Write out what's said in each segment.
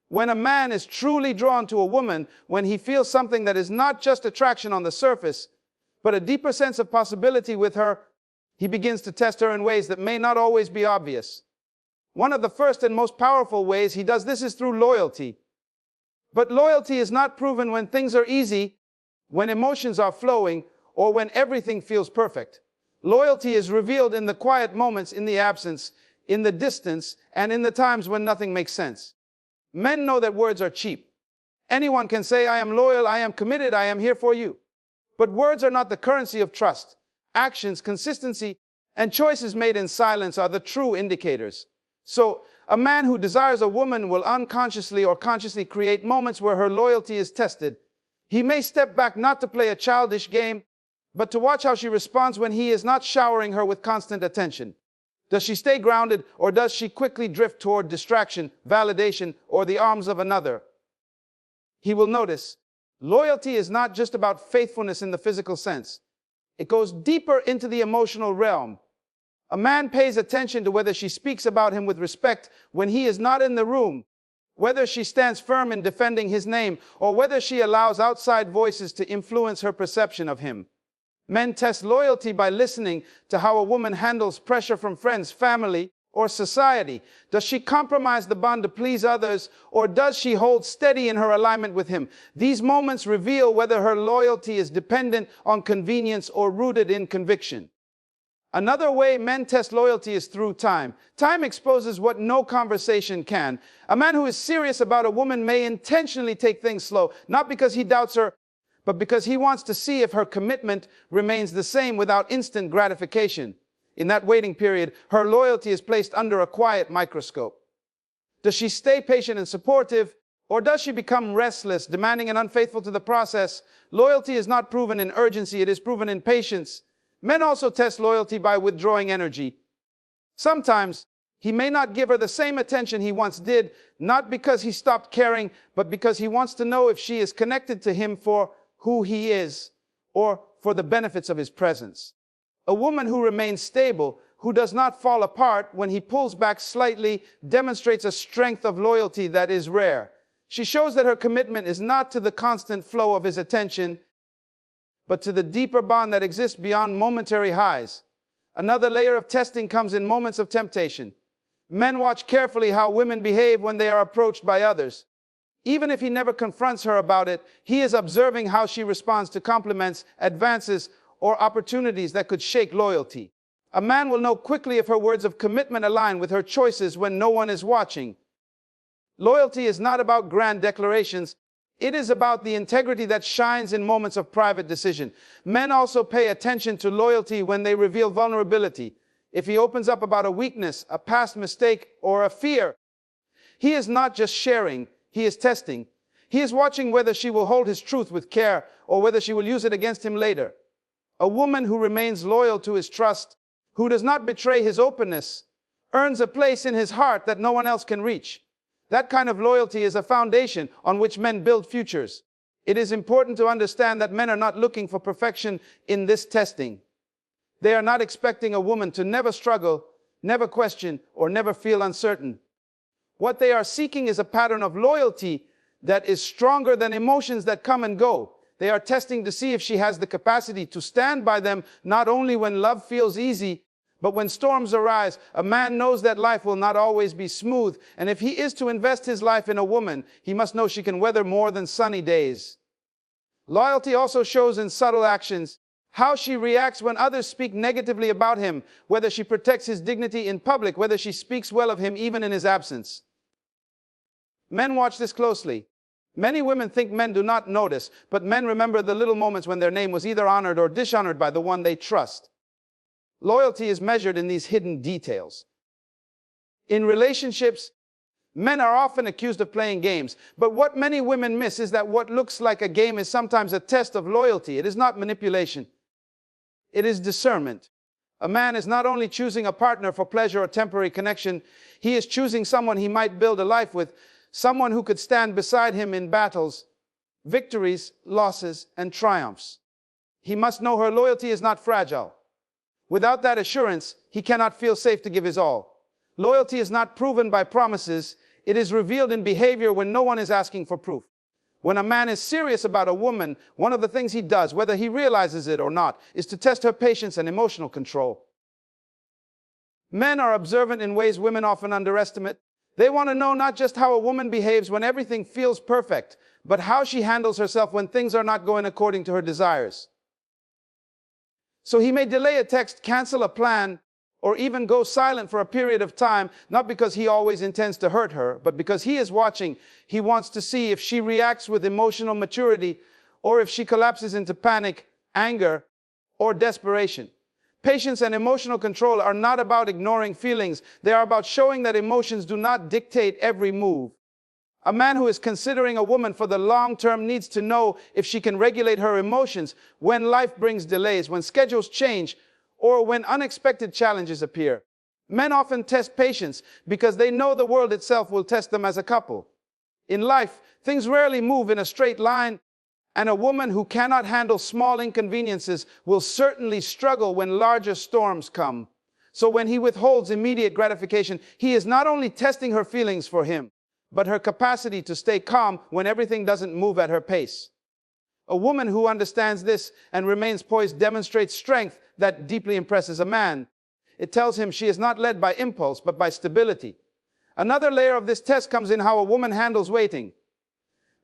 When a man is truly drawn to a woman, when he feels something that is not just attraction on the surface, but a deeper sense of possibility with her, he begins to test her in ways that may not always be obvious. One of the first and most powerful ways he does this is through loyalty. But loyalty is not proven when things are easy, when emotions are flowing, or when everything feels perfect. Loyalty is revealed in the quiet moments, in the absence, in the distance, and in the times when nothing makes sense. Men know that words are cheap. Anyone can say, I am loyal, I am committed, I am here for you. But words are not the currency of trust. Actions, consistency, and choices made in silence are the true indicators. So, a man who desires a woman will unconsciously or consciously create moments where her loyalty is tested. He may step back not to play a childish game, but to watch how she responds when he is not showering her with constant attention. Does she stay grounded, or does she quickly drift toward distraction, validation, or the arms of another? He will notice, loyalty is not just about faithfulness in the physical sense. It goes deeper into the emotional realm. A man pays attention to whether she speaks about him with respect when he is not in the room, whether she stands firm in defending his name, or whether she allows outside voices to influence her perception of him. Men test loyalty by listening to how a woman handles pressure from friends, family, or society. Does she compromise the bond to please others, or does she hold steady in her alignment with him? These moments reveal whether her loyalty is dependent on convenience or rooted in conviction. Another way men test loyalty is through time. Time exposes what no conversation can. A man who is serious about a woman may intentionally take things slow, not because he doubts her, but because he wants to see if her commitment remains the same without instant gratification. In that waiting period, her loyalty is placed under a quiet microscope. Does she stay patient and supportive, or does she become restless, demanding and unfaithful to the process? Loyalty is not proven in urgency, it is proven in patience. Men also test loyalty by withdrawing energy. Sometimes, he may not give her the same attention he once did, not because he stopped caring, but because he wants to know if she is connected to him for who he is, or for the benefits of his presence. A woman who remains stable, who does not fall apart when he pulls back slightly, demonstrates a strength of loyalty that is rare. She shows that her commitment is not to the constant flow of his attention, but to the deeper bond that exists beyond momentary highs. Another layer of testing comes in moments of temptation. Men watch carefully how women behave when they are approached by others. Even if he never confronts her about it, he is observing how she responds to compliments, advances, or opportunities that could shake loyalty. A man will know quickly if her words of commitment align with her choices when no one is watching. Loyalty is not about grand declarations. It is about the integrity that shines in moments of private decision. Men also pay attention to loyalty when they reveal vulnerability. If he opens up about a weakness, a past mistake, or a fear, he is not just sharing, he is testing. He is watching whether she will hold his truth with care or whether she will use it against him later. A woman who remains loyal to his trust, who does not betray his openness, earns a place in his heart that no one else can reach. That kind of loyalty is a foundation on which men build futures. It is important to understand that men are not looking for perfection in this testing. They are not expecting a woman to never struggle, never question, or never feel uncertain. What they are seeking is a pattern of loyalty that is stronger than emotions that come and go. They are testing to see if she has the capacity to stand by them, not only when love feels easy, but when storms arise. A man knows that life will not always be smooth, and if he is to invest his life in a woman, he must know she can weather more than sunny days. Loyalty also shows in subtle actions. How she reacts when others speak negatively about him, whether she protects his dignity in public, whether she speaks well of him even in his absence. Men watch this closely. Many women think men do not notice, but men remember the little moments when their name was either honored or dishonored by the one they trust. Loyalty is measured in these hidden details. In relationships, men are often accused of playing games, but what many women miss is that what looks like a game is sometimes a test of loyalty. It is not manipulation. It is discernment. A man is not only choosing a partner for pleasure or temporary connection, he is choosing someone he might build a life with, someone who could stand beside him in battles, victories, losses, and triumphs. He must know her loyalty is not fragile. Without that assurance, he cannot feel safe to give his all. Loyalty is not proven by promises, It is revealed in behavior when no one is asking for proof. When a man is serious about a woman, one of the things he does, whether he realizes it or not, is to test her patience and emotional control. Men are observant in ways women often underestimate. They want to know not just how a woman behaves when everything feels perfect, but how she handles herself when things are not going according to her desires. So he may delay a text, cancel a plan, or even go silent for a period of time, not because he always intends to hurt her, but because he is watching. He wants to see if she reacts with emotional maturity, or if she collapses into panic, anger, or desperation. Patience and emotional control are not about ignoring feelings. They are about showing that emotions do not dictate every move. A man who is considering a woman for the long term needs to know if she can regulate her emotions when life brings delays, when schedules change, or when unexpected challenges appear. Men often test patience because they know the world itself will test them as a couple. In life, things rarely move in a straight line, and a woman who cannot handle small inconveniences will certainly struggle when larger storms come. So when he withholds immediate gratification, he is not only testing her feelings for him, but her capacity to stay calm when everything doesn't move at her pace. A woman who understands this and remains poised demonstrates strength that deeply impresses a man. It tells him she is not led by impulse, but by stability. Another layer of this test comes in how a woman handles waiting.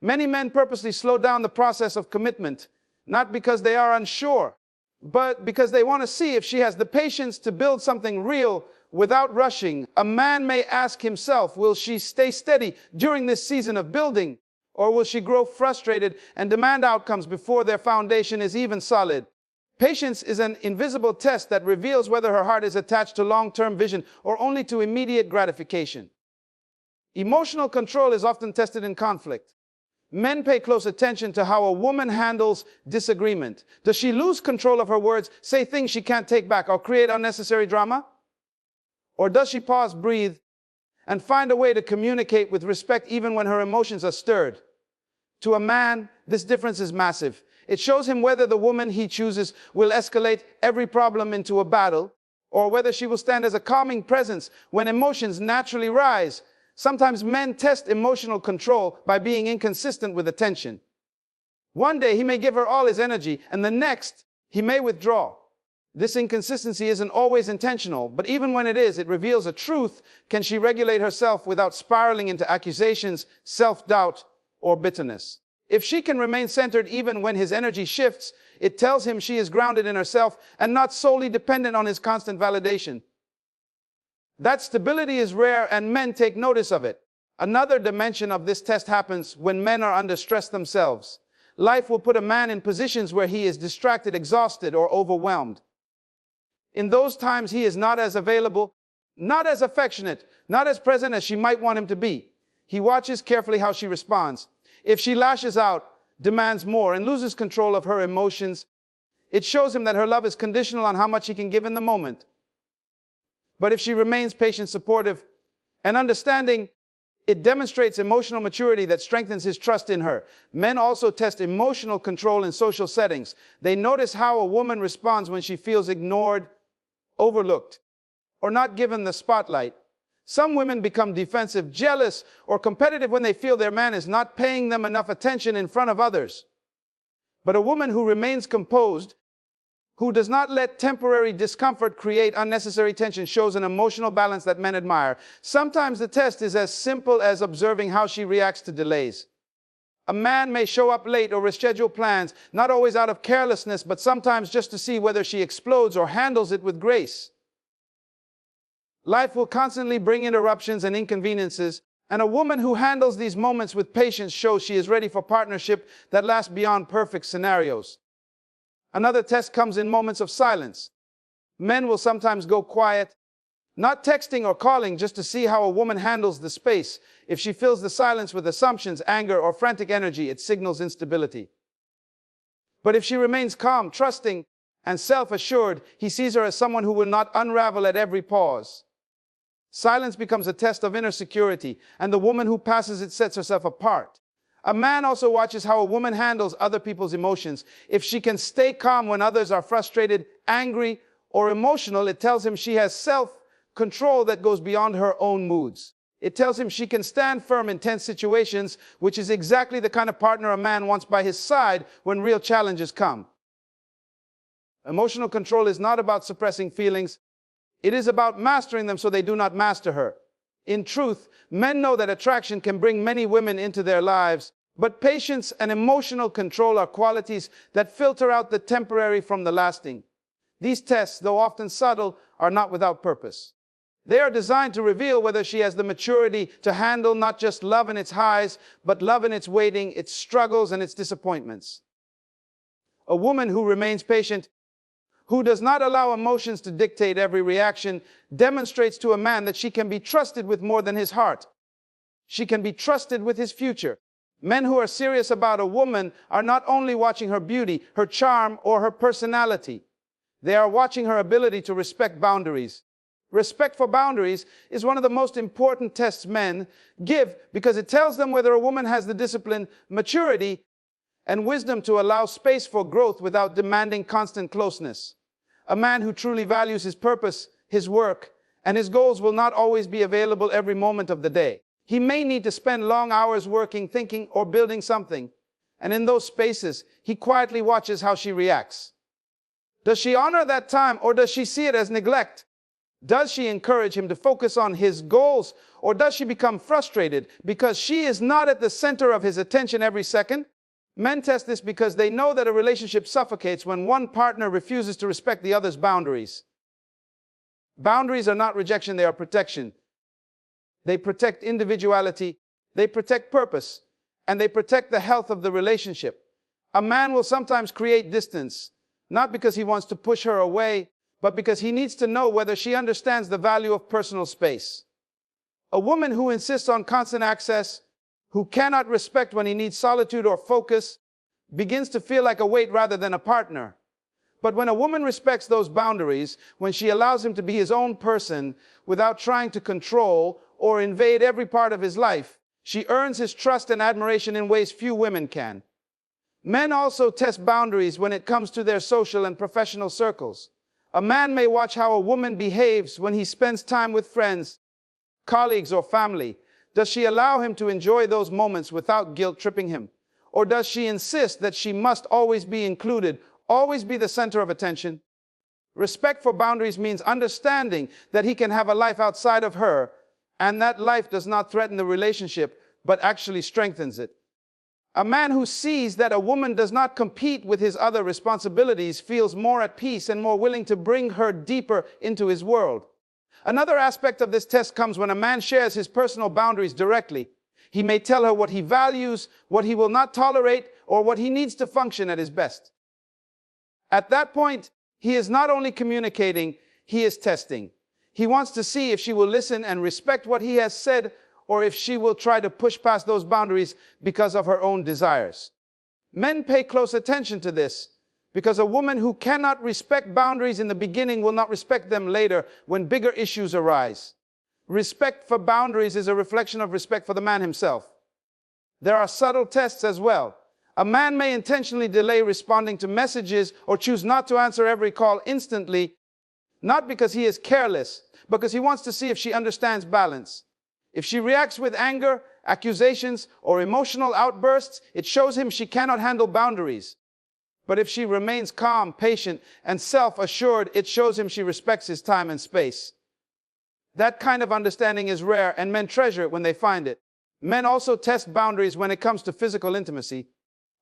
Many men purposely slow down the process of commitment, not because they are unsure, but because they want to see if she has the patience to build something real without rushing. A man may ask himself, will she stay steady during this season of building? Or will she grow frustrated and demand outcomes before their foundation is even solid? Patience is an invisible test that reveals whether her heart is attached to long-term vision or only to immediate gratification. Emotional control is often tested in conflict. Men pay close attention to how a woman handles disagreement. Does she lose control of her words, say things she can't take back, or create unnecessary drama? Or does she pause, breathe, and find a way to communicate with respect even when her emotions are stirred? To a man, this difference is massive. It shows him whether the woman he chooses will escalate every problem into a battle, or whether she will stand as a calming presence when emotions naturally rise. Sometimes men test emotional control by being inconsistent with attention. One day he may give her all his energy, and the next he may withdraw. This inconsistency isn't always intentional, but even when it is, it reveals a truth. Can she regulate herself without spiraling into accusations, self-doubt, or bitterness? If she can remain centered even when his energy shifts, it tells him she is grounded in herself and not solely dependent on his constant validation. That stability is rare, and men take notice of it. Another dimension of this test happens when men are under stress themselves. Life will put a man in positions where he is distracted, exhausted, or overwhelmed. In those times, he is not as available, not as affectionate, not as present as she might want him to be. He watches carefully how she responds. If she lashes out, demands more, and loses control of her emotions, it shows him that her love is conditional on how much he can give in the moment. But if she remains patient, supportive, and understanding, it demonstrates emotional maturity that strengthens his trust in her. Men also test emotional control in social settings. They notice how a woman responds when she feels ignored, overlooked, or not given the spotlight. Some women become defensive, jealous, or competitive when they feel their man is not paying them enough attention in front of others. But a woman who remains composed, who does not let temporary discomfort create unnecessary tension, shows an emotional balance that men admire. Sometimes the test is as simple as observing how she reacts to delays. A man may show up late or reschedule plans, not always out of carelessness, but sometimes just to see whether she explodes or handles it with grace. Life will constantly bring interruptions and inconveniences, and a woman who handles these moments with patience shows she is ready for partnership that lasts beyond perfect scenarios. Another test comes in moments of silence. Men will sometimes go quiet, not texting or calling, just to see how a woman handles the space. If she fills the silence with assumptions, anger, or frantic energy, it signals instability. But if she remains calm, trusting, and self-assured, he sees her as someone who will not unravel at every pause. Silence becomes a test of inner security, and the woman who passes it sets herself apart. A man also watches how a woman handles other people's emotions. If she can stay calm when others are frustrated, angry, or emotional, it tells him she has self-control that goes beyond her own moods. It tells him she can stand firm in tense situations, which is exactly the kind of partner a man wants by his side when real challenges come. Emotional control is not about suppressing feelings. It is about mastering them so they do not master her. In truth, men know that attraction can bring many women into their lives, but patience and emotional control are qualities that filter out the temporary from the lasting. These tests, though often subtle, are not without purpose. They are designed to reveal whether she has the maturity to handle not just love in its highs, but love in its waiting, its struggles, and its disappointments. A woman who remains patient, who does not allow emotions to dictate every reaction, demonstrates to a man that she can be trusted with more than his heart. She can be trusted with his future. Men who are serious about a woman are not only watching her beauty, her charm, or her personality. They are watching her ability to respect boundaries. Respect for boundaries is one of the most important tests men give because it tells them whether a woman has the discipline, maturity, and wisdom to allow space for growth without demanding constant closeness. A man who truly values his purpose, his work, and his goals will not always be available every moment of the day. He may need to spend long hours working, thinking, or building something. And in those spaces, he quietly watches how she reacts. Does she honor that time, or does she see it as neglect? Does she encourage him to focus on his goals, or does she become frustrated because she is not at the center of his attention every second? Men test this because they know that a relationship suffocates when one partner refuses to respect the other's boundaries. Boundaries are not rejection, they are protection. They protect individuality, they protect purpose, and they protect the health of the relationship. A man will sometimes create distance, not because he wants to push her away, but because he needs to know whether she understands the value of personal space. A woman who insists on constant access, who cannot respect when he needs solitude or focus, begins to feel like a weight rather than a partner. But when a woman respects those boundaries, when she allows him to be his own person without trying to control or invade every part of his life, she earns his trust and admiration in ways few women can. Men also test boundaries when it comes to their social and professional circles. A man may watch how a woman behaves when he spends time with friends, colleagues, or family. Does she allow him to enjoy those moments without guilt tripping him? Or does she insist that she must always be included, always be the center of attention? Respect for boundaries means understanding that he can have a life outside of her, and that life does not threaten the relationship, but actually strengthens it. A man who sees that a woman does not compete with his other responsibilities feels more at peace and more willing to bring her deeper into his world. Another aspect of this test comes when a man shares his personal boundaries directly. He may tell her what he values, what he will not tolerate, or what he needs to function at his best. At that point, he is not only communicating, he is testing. He wants to see if she will listen and respect what he has said, or if she will try to push past those boundaries because of her own desires. Men pay close attention to this because a woman who cannot respect boundaries in the beginning will not respect them later when bigger issues arise. Respect for boundaries is a reflection of respect for the man himself. There are subtle tests as well. A man may intentionally delay responding to messages or choose not to answer every call instantly, not because he is careless, but because he wants to see if she understands balance. If she reacts with anger, accusations, or emotional outbursts, it shows him she cannot handle boundaries. But if she remains calm, patient, and self-assured, it shows him she respects his time and space. That kind of understanding is rare, and men treasure it when they find it. Men also test boundaries when it comes to physical intimacy.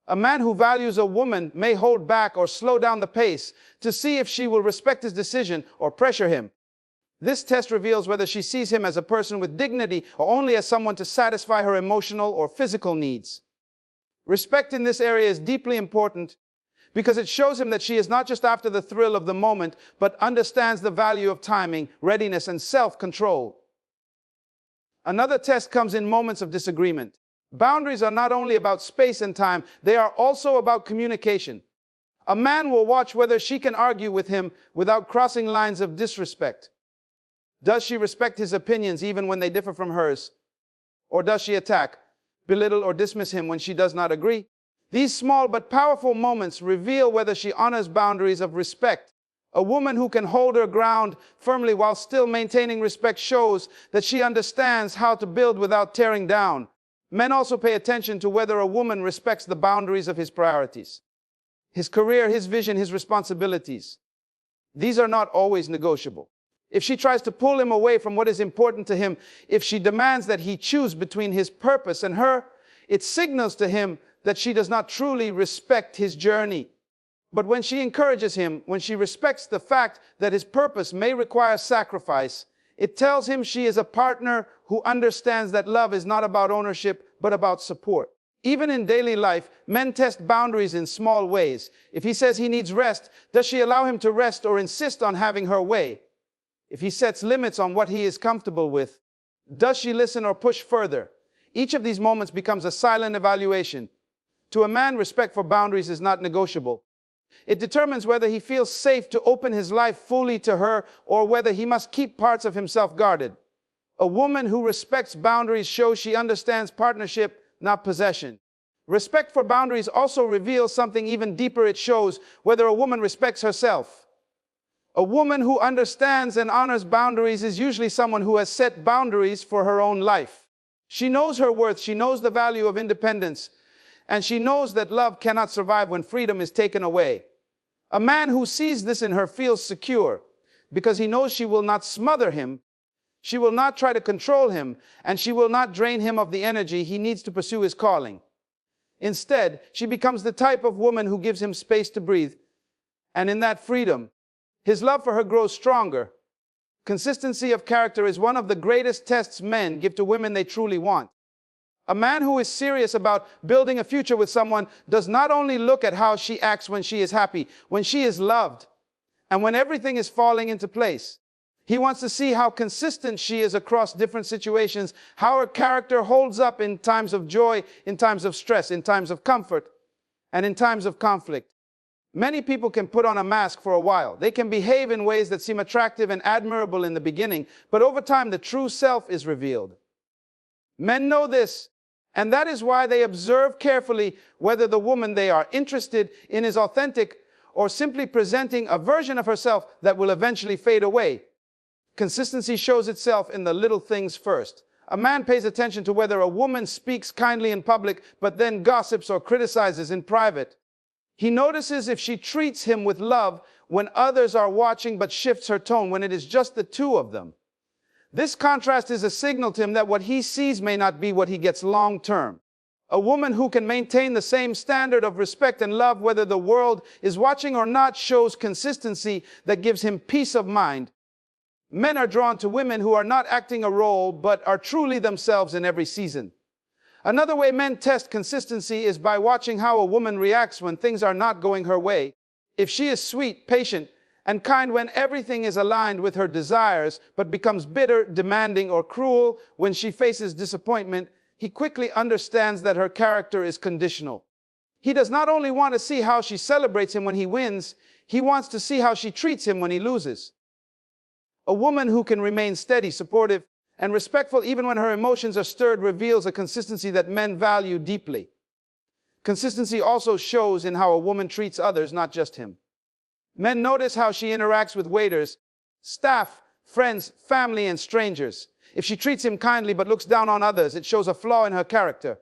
A man who values a woman may hold back or slow down the pace to see if she will respect his decision or pressure him. This test reveals whether she sees him as a person with dignity or only as someone to satisfy her emotional or physical needs. Respect in this area is deeply important because it shows him that she is not just after the thrill of the moment, but understands the value of timing, readiness, and self-control. Another test comes in moments of disagreement. Boundaries are not only about space and time, they are also about communication. A man will watch whether she can argue with him without crossing lines of disrespect. Does she respect his opinions even when they differ from hers? Or does she attack, belittle, or dismiss him when she does not agree? These small but powerful moments reveal whether she honors boundaries of respect A woman who can hold her ground firmly while still maintaining respect shows that she understands how to build without tearing down. Men also pay attention to whether a woman respects the boundaries of his priorities, his career, his vision, his responsibilities. These are not always negotiable. If she tries to pull him away from what is important to him, if she demands that he choose between his purpose and her, it signals to him that she does not truly respect his journey. But when she encourages him, when she respects the fact that his purpose may require sacrifice, it tells him she is a partner who understands that love is not about ownership, but about support. Even in daily life, men test boundaries in small ways. If he says he needs rest, does she allow him to rest or insist on having her way? If he sets limits on what he is comfortable with, does she listen or push further? Each of these moments becomes a silent evaluation. To a man, respect for boundaries is not negotiable. It determines whether he feels safe to open his life fully to her or whether he must keep parts of himself guarded. A woman who respects boundaries shows she understands partnership, not possession. Respect for boundaries also reveals something even deeper. It shows whether a woman respects herself. A woman who understands and honors boundaries is usually someone who has set boundaries for her own life. She knows her worth, she knows the value of independence, and she knows that love cannot survive when freedom is taken away. A man who sees this in her feels secure because he knows she will not smother him, she will not try to control him, and she will not drain him of the energy he needs to pursue his calling. Instead, she becomes the type of woman who gives him space to breathe, and in that freedom, his love for her grows stronger. Consistency of character is one of the greatest tests men give to women they truly want. A man who is serious about building a future with someone does not only look at how she acts when she is happy, when she is loved, and when everything is falling into place. He wants to see how consistent she is across different situations, how her character holds up in times of joy, in times of stress, in times of comfort, and in times of conflict. Many people can put on a mask for a while. They can behave in ways that seem attractive and admirable in the beginning, but over time the true self is revealed. Men know this, and that is why they observe carefully whether the woman they are interested in is authentic or simply presenting a version of herself that will eventually fade away. Consistency shows itself in the little things first. A man pays attention to whether a woman speaks kindly in public but then gossips or criticizes in private. He notices if she treats him with love when others are watching but shifts her tone when it is just the two of them. This contrast is a signal to him that what he sees may not be what he gets long term. A woman who can maintain the same standard of respect and love whether the world is watching or not shows consistency that gives him peace of mind. Men are drawn to women who are not acting a role but are truly themselves in every season. Another way men test consistency is by watching how a woman reacts when things are not going her way. If she is sweet, patient, and kind when everything is aligned with her desires, but becomes bitter, demanding, or cruel when she faces disappointment, he quickly understands that her character is conditional. He does not only want to see how she celebrates him when he wins, he wants to see how she treats him when he loses. A woman who can remain steady, supportive, and respectful even when her emotions are stirred reveals a consistency that men value deeply. Consistency also shows in how a woman treats others, not just him. Men notice how she interacts with waiters, staff, friends, family, and strangers. If she treats him kindly but looks down on others, it shows a flaw in her character.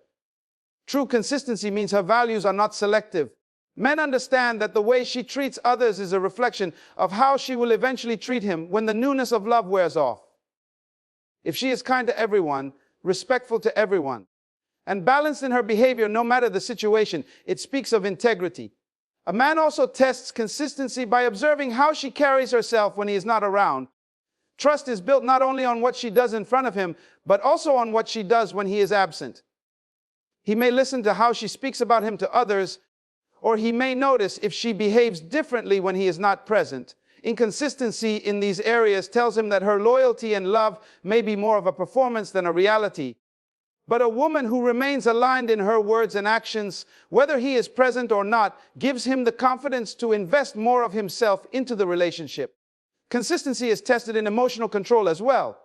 True consistency means her values are not selective. Men understand that the way she treats others is a reflection of how she will eventually treat him when the newness of love wears off. If she is kind to everyone, respectful to everyone, and balanced in her behavior no matter the situation, it speaks of integrity. A man also tests consistency by observing how she carries herself when he is not around. Trust is built not only on what she does in front of him, but also on what she does when he is absent. He may listen to how she speaks about him to others, or he may notice if she behaves differently when he is not present. Inconsistency in these areas tells him that her loyalty and love may be more of a performance than a reality. But a woman who remains aligned in her words and actions, whether he is present or not, gives him the confidence to invest more of himself into the relationship. Consistency is tested in emotional control as well.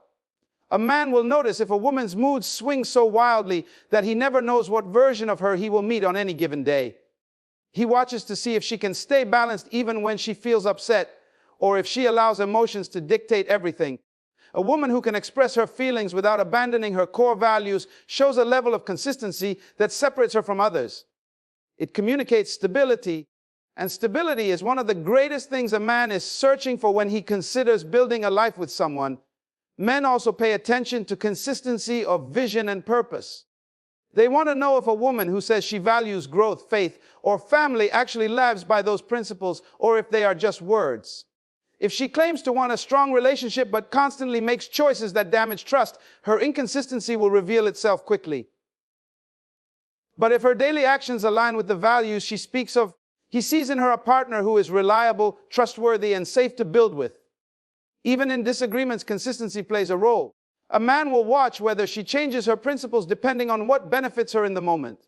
A man will notice if a woman's mood swings so wildly that he never knows what version of her he will meet on any given day. He watches to see if she can stay balanced even when she feels upset, or if she allows emotions to dictate everything. A woman who can express her feelings without abandoning her core values shows a level of consistency that separates her from others. It communicates stability, and stability is one of the greatest things a man is searching for when he considers building a life with someone. Men also pay attention to consistency of vision and purpose. They want to know if a woman who says she values growth, faith, or family actually lives by those principles, or if they are just words. If she claims to want a strong relationship but constantly makes choices that damage trust, her inconsistency will reveal itself quickly. But if her daily actions align with the values she speaks of, he sees in her a partner who is reliable, trustworthy, and safe to build with. Even in disagreements, consistency plays a role. A man will watch whether she changes her principles depending on what benefits her in the moment.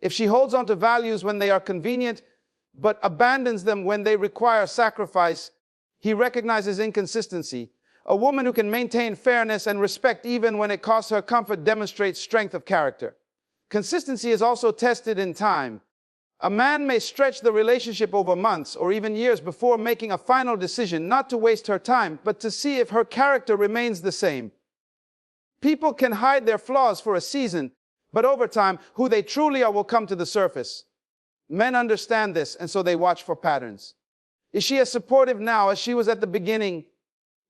If she holds on to values when they are convenient, but abandons them when they require sacrifice, he recognizes inconsistency. A woman who can maintain fairness and respect even when it costs her comfort demonstrates strength of character. Consistency is also tested in time. A man may stretch the relationship over months or even years before making a final decision, not to waste her time, but to see if her character remains the same. People can hide their flaws for a season, but over time, who they truly are will come to the surface. Men understand this, and so they watch for patterns. Is she as supportive now as she was at the beginning?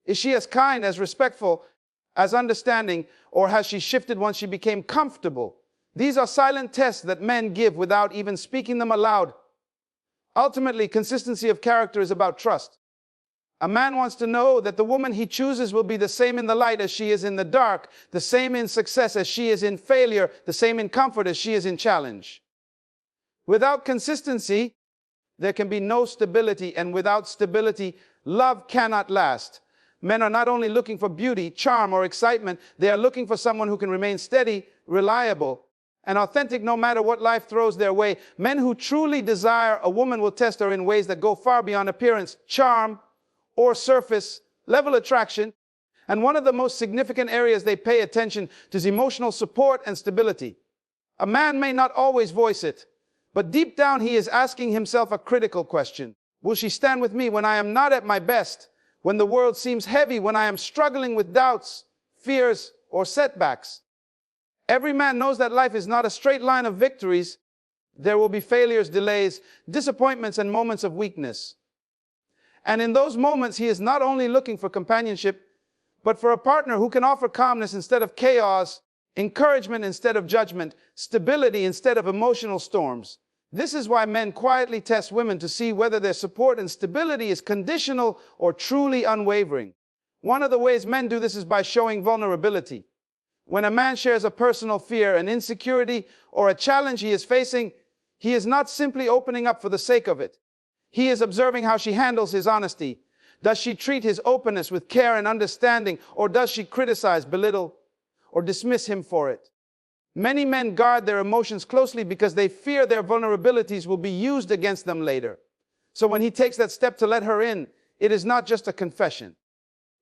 Is she as kind, as respectful, as understanding, or has she shifted once she became comfortable? These are silent tests that men give without even speaking them aloud. Ultimately, consistency of character is about trust. A man wants to know that the woman he chooses will be the same in the light as she is in the dark, the same in success as she is in failure, the same in comfort as she is in challenge. Without consistency, there can be no stability, and without stability, love cannot last. Men are not only looking for beauty, charm, or excitement, they are looking for someone who can remain steady, reliable, and authentic no matter what life throws their way. Men who truly desire a woman will test her in ways that go far beyond appearance, charm, or surface level attraction. And one of the most significant areas they pay attention to is emotional support and stability. A man may not always voice it, but deep down he is asking himself a critical question. Will she stand with me when I am not at my best, when the world seems heavy, when I am struggling with doubts, fears, or setbacks? Every man knows that life is not a straight line of victories. There will be failures, delays, disappointments, and moments of weakness. And in those moments, he is not only looking for companionship, but for a partner who can offer calmness instead of chaos, encouragement instead of judgment, stability instead of emotional storms. This is why men quietly test women to see whether their support and stability is conditional or truly unwavering. One of the ways men do this is by showing vulnerability. When a man shares a personal fear, an insecurity, or a challenge he is facing, he is not simply opening up for the sake of it. He is observing how she handles his honesty. Does she treat his openness with care and understanding, or does she criticize, belittle, or dismiss him for it? Many men guard their emotions closely because they fear their vulnerabilities will be used against them later. So when he takes that step to let her in, it is not just a confession.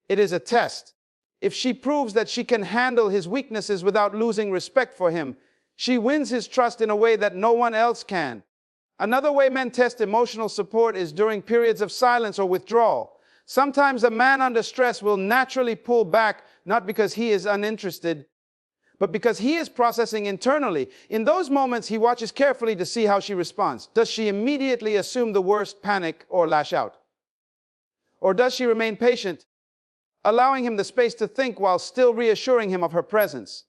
It is a test. If she proves that she can handle his weaknesses without losing respect for him, she wins his trust in a way that no one else can. Another way men test emotional support is during periods of silence or withdrawal. Sometimes a man under stress will naturally pull back, not because he is uninterested, but because he is processing internally. In those moments, he watches carefully to see how she responds. Does she immediately assume the worst, panic, or lash out? Or does she remain patient, allowing him the space to think while still reassuring him of her presence?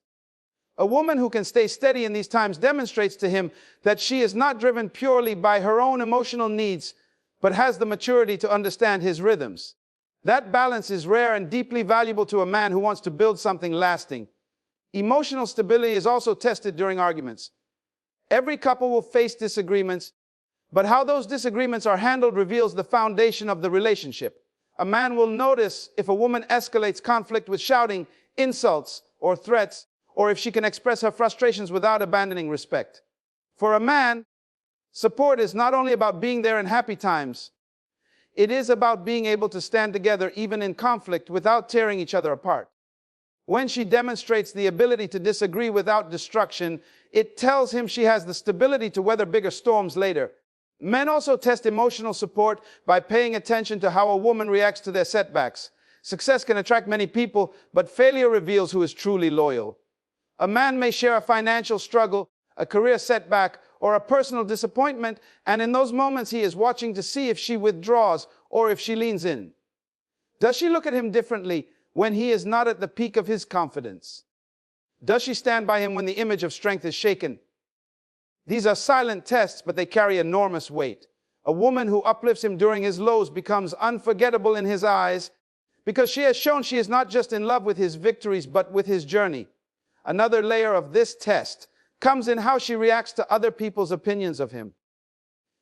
A woman who can stay steady in these times demonstrates to him that she is not driven purely by her own emotional needs, but has the maturity to understand his rhythms. That balance is rare and deeply valuable to a man who wants to build something lasting. Emotional stability is also tested during arguments. Every couple will face disagreements, but how those disagreements are handled reveals the foundation of the relationship. A man will notice if a woman escalates conflict with shouting, insults, or threats, or if she can express her frustrations without abandoning respect. For a man, support is not only about being there in happy times, it is about being able to stand together even in conflict without tearing each other apart. When she demonstrates the ability to disagree without destruction, it tells him she has the stability to weather bigger storms later. Men also test emotional support by paying attention to how a woman reacts to their setbacks. Success can attract many people, but failure reveals who is truly loyal. A man may share a financial struggle, a career setback, or a personal disappointment, and in those moments he is watching to see if she withdraws or if she leans in. Does she look at him differently when he is not at the peak of his confidence? Does she stand by him when the image of strength is shaken? These are silent tests, but they carry enormous weight. A woman who uplifts him during his lows becomes unforgettable in his eyes because she has shown she is not just in love with his victories, but with his journey. Another layer of this test comes in how she reacts to other people's opinions of him.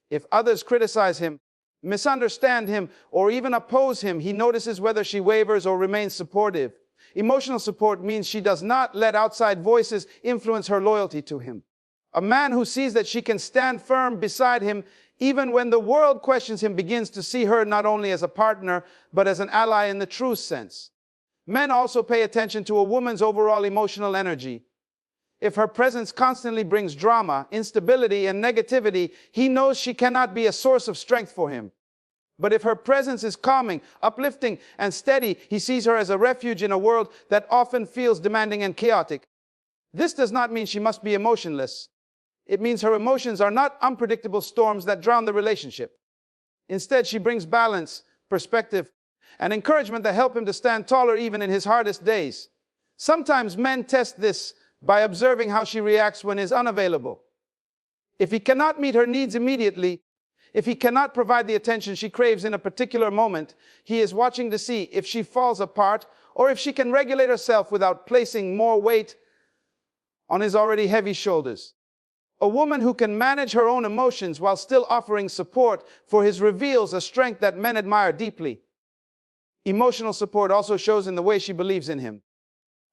If others criticize him, misunderstand him, or even oppose him, he notices whether she wavers or remains supportive. Emotional support means she does not let outside voices influence her loyalty to him. A man who sees that she can stand firm beside him even when the world questions him begins to see her not only as a partner, but as an ally in the true sense. Men also pay attention to a woman's overall emotional energy. If her presence constantly brings drama, instability, and negativity, he knows she cannot be a source of strength for him. But if her presence is calming, uplifting, and steady, he sees her as a refuge in a world that often feels demanding and chaotic. This does not mean she must be emotionless. It means her emotions are not unpredictable storms that drown the relationship. Instead, she brings balance, perspective, and encouragement that help him to stand taller even in his hardest days. Sometimes men test this by observing how she reacts when he is unavailable. If he cannot meet her needs immediately, if he cannot provide the attention she craves in a particular moment, he is watching to see if she falls apart or if she can regulate herself without placing more weight on his already heavy shoulders. A woman who can manage her own emotions while still offering support for his reveals a strength that men admire deeply. Emotional support also shows in the way she believes in him.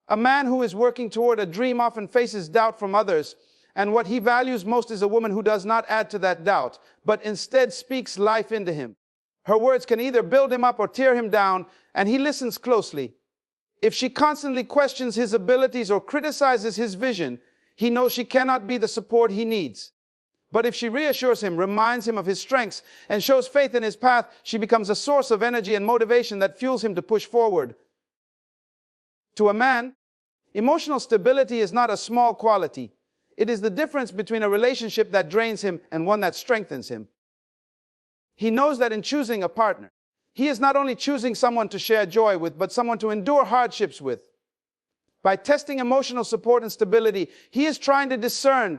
A man who is working toward a dream often faces doubt from others, and what he values most is a woman who does not add to that doubt, but instead speaks life into him. Her words can either build him up or tear him down, and he listens closely. If she constantly questions his abilities or criticizes his vision, he knows she cannot be the support he needs. But if she reassures him, reminds him of his strengths, and shows faith in his path, she becomes a source of energy and motivation that fuels him to push forward. To a man, emotional stability is not a small quality. It is the difference between a relationship that drains him and one that strengthens him. He knows that in choosing a partner, he is not only choosing someone to share joy with, but someone to endure hardships with. By testing emotional support and stability, he is trying to discern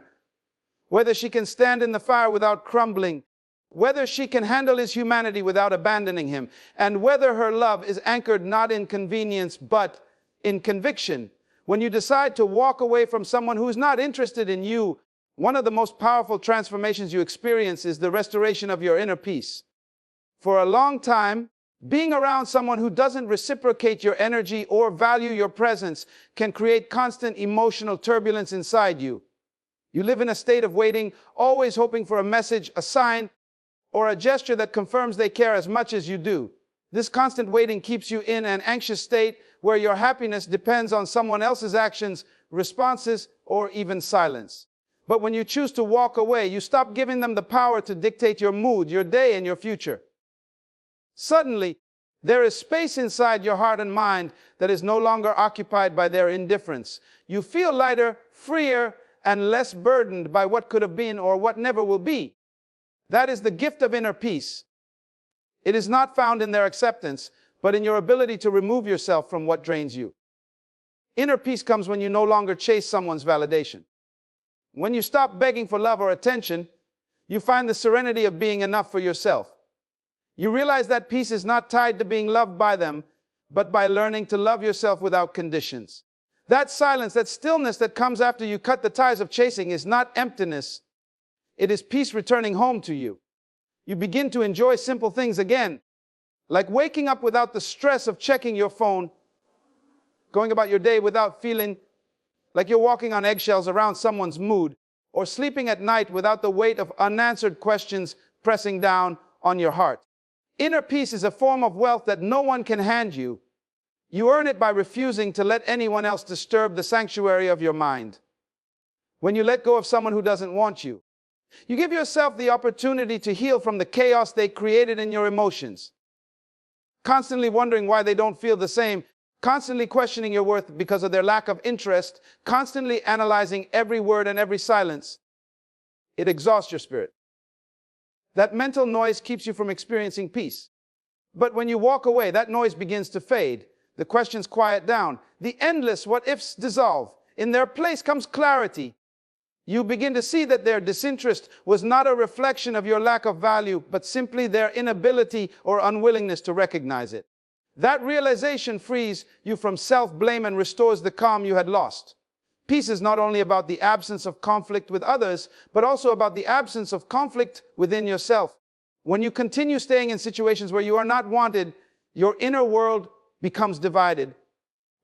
whether she can stand in the fire without crumbling, whether she can handle his humanity without abandoning him, and whether her love is anchored not in convenience, but in conviction. When you decide to walk away from someone who is not interested in you, one of the most powerful transformations you experience is the restoration of your inner peace. For a long time, being around someone who doesn't reciprocate your energy or value your presence can create constant emotional turbulence inside you. You live in a state of waiting, always hoping for a message, a sign, or a gesture that confirms they care as much as you do. This constant waiting keeps you in an anxious state where your happiness depends on someone else's actions, responses, or even silence. But when you choose to walk away, you stop giving them the power to dictate your mood, your day, and your future. Suddenly, there is space inside your heart and mind that is no longer occupied by their indifference. You feel lighter, freer, and less burdened by what could have been or what never will be. That is the gift of inner peace. It is not found in their acceptance, but in your ability to remove yourself from what drains you. Inner peace comes when you no longer chase someone's validation. When you stop begging for love or attention, you find the serenity of being enough for yourself. You realize that peace is not tied to being loved by them, but by learning to love yourself without conditions. That silence, that stillness that comes after you cut the ties of chasing is not emptiness. It is peace returning home to you. You begin to enjoy simple things again, like waking up without the stress of checking your phone, going about your day without feeling like you're walking on eggshells around someone's mood, or sleeping at night without the weight of unanswered questions pressing down on your heart. Inner peace is a form of wealth that no one can hand you. You earn it by refusing to let anyone else disturb the sanctuary of your mind. When you let go of someone who doesn't want you, You give yourself the opportunity to heal from the chaos they created in your emotions. Constantly wondering why they don't feel the same, constantly questioning your worth because of their lack of interest, constantly analyzing every word and every silence. It exhausts your spirit. That mental noise keeps you from experiencing peace. But when you walk away, that noise begins to fade. The questions quiet down. The endless what-ifs dissolve. In their place comes clarity. You begin to see that their disinterest was not a reflection of your lack of value, but simply their inability or unwillingness to recognize it. That realization frees you from self-blame and restores the calm you had lost. Peace is not only about the absence of conflict with others, but also about the absence of conflict within yourself. When you continue staying in situations where you are not wanted, your inner world becomes divided.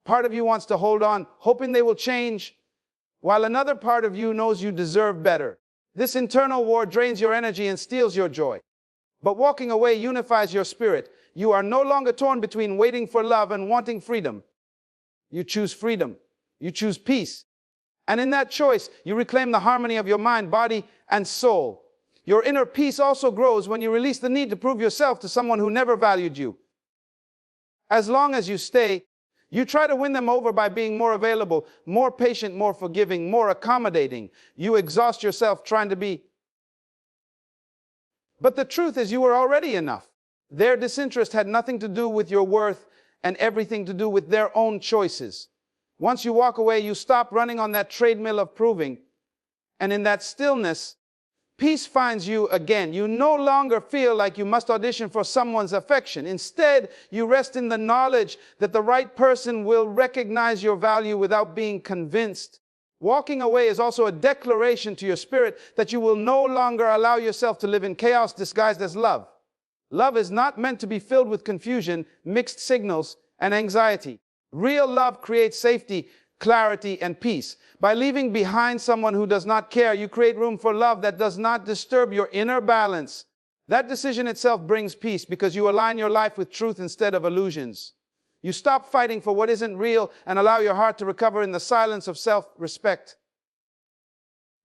Part of you wants to hold on, hoping they will change, while another part of you knows you deserve better. This internal war drains your energy and steals your joy. But walking away unifies your spirit. You are no longer torn between waiting for love and wanting freedom. You choose freedom. You choose peace. And in that choice, you reclaim the harmony of your mind, body, and soul. Your inner peace also grows when you release the need to prove yourself to someone who never valued you. As long as you stay, you try to win them over by being more available, more patient, more forgiving, more accommodating. You exhaust yourself trying to be. But the truth is you were already enough. Their disinterest had nothing to do with your worth and everything to do with their own choices. Once you walk away, you stop running on that treadmill of proving. And in that stillness, peace finds you again. You no longer feel like you must audition for someone's affection. Instead, you rest in the knowledge that the right person will recognize your value without being convinced. Walking away is also a declaration to your spirit that you will no longer allow yourself to live in chaos disguised as love. Love is not meant to be filled with confusion, mixed signals, and anxiety. Real love creates safety, clarity, and peace. By leaving behind someone who does not care, you create room for love that does not disturb your inner balance. That decision itself brings peace because you align your life with truth instead of illusions. You stop fighting for what isn't real and allow your heart to recover in the silence of self-respect.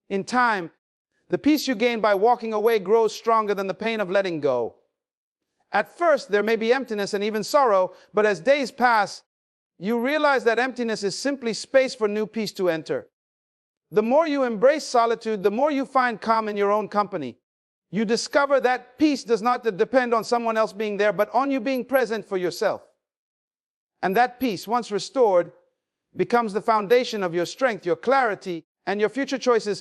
In time, the peace you gain by walking away grows stronger than the pain of letting go. At first, there may be emptiness and even sorrow, but as days pass, you realize that emptiness is simply space for new peace to enter. The more you embrace solitude, the more you find calm in your own company. You discover that peace does not depend on someone else being there, but on you being present for yourself. And that peace, once restored, becomes the foundation of your strength, your clarity, and your future choices.